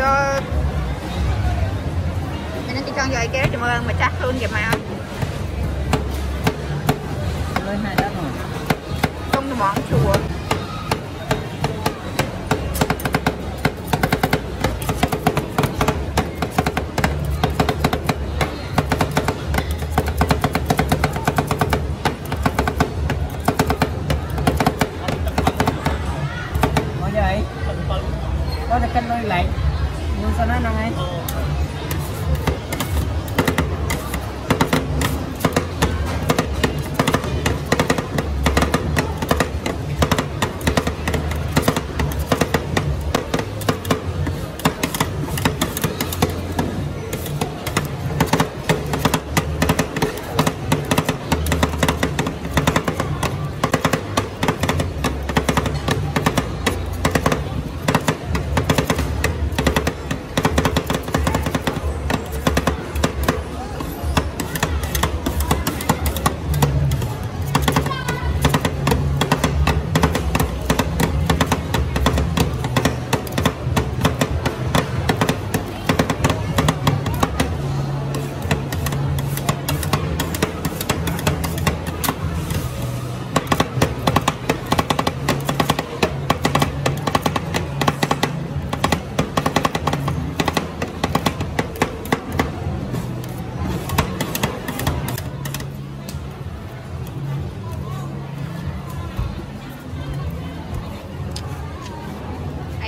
cho nên con rồi kéo cho ơn mà chắc luôn kìa mà lên hai đó rồi không được món chùa có vậy có thể cân đôi lại nhưng sao nó năng ấy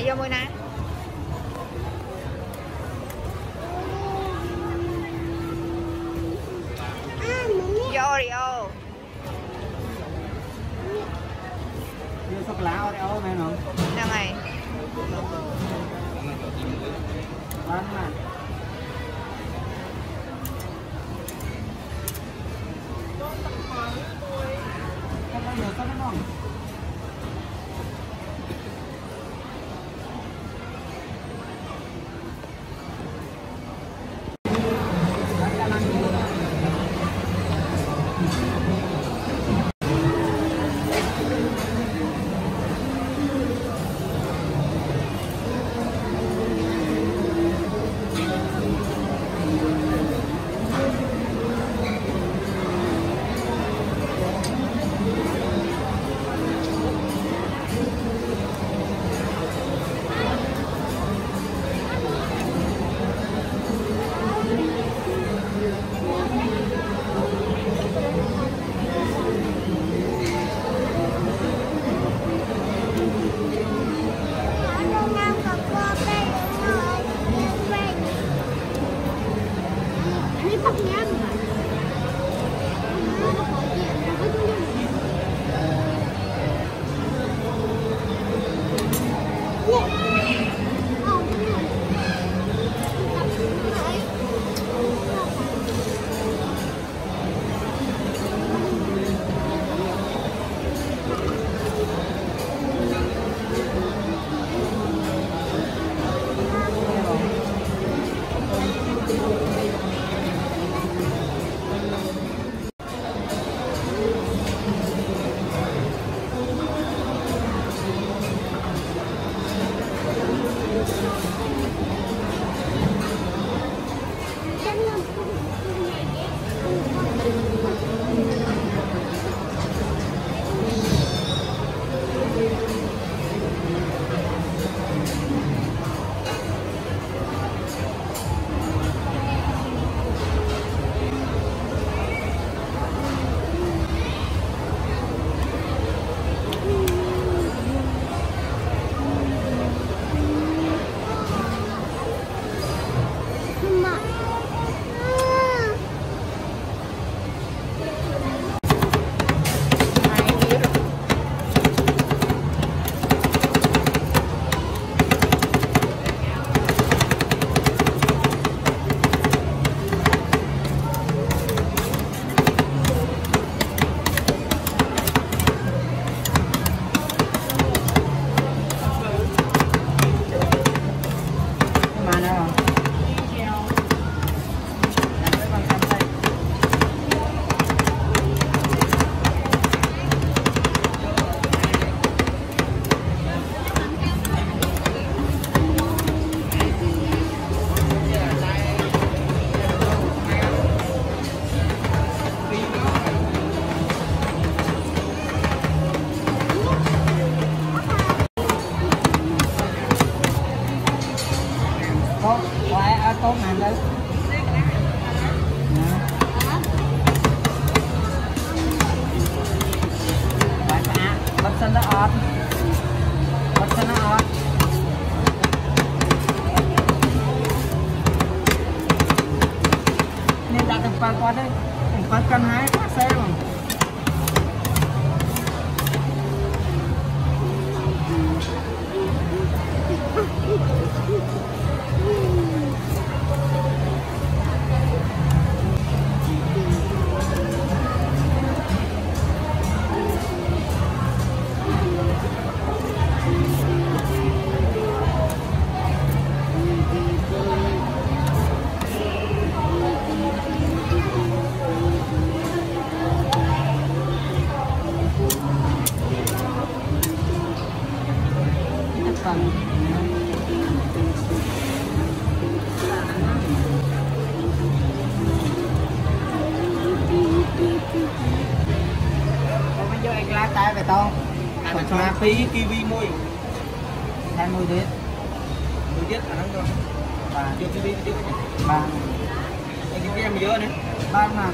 vô môi nè vô OREO vô sô cô la OREO này không đâu này bán mà không bao giờ sao nó ngon có ai tốt làm đấy bạn ạ bắt chân nó ọt bắt chân nó ọt nên đặt được con đấy con cân hái quá xe mà tay về to còn cho phí kiwi môi hai môi đít khả năng rồi và chưa kiwi chưa ba anh kiwi em nhớ đấy ba mà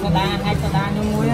soda hai soda như muối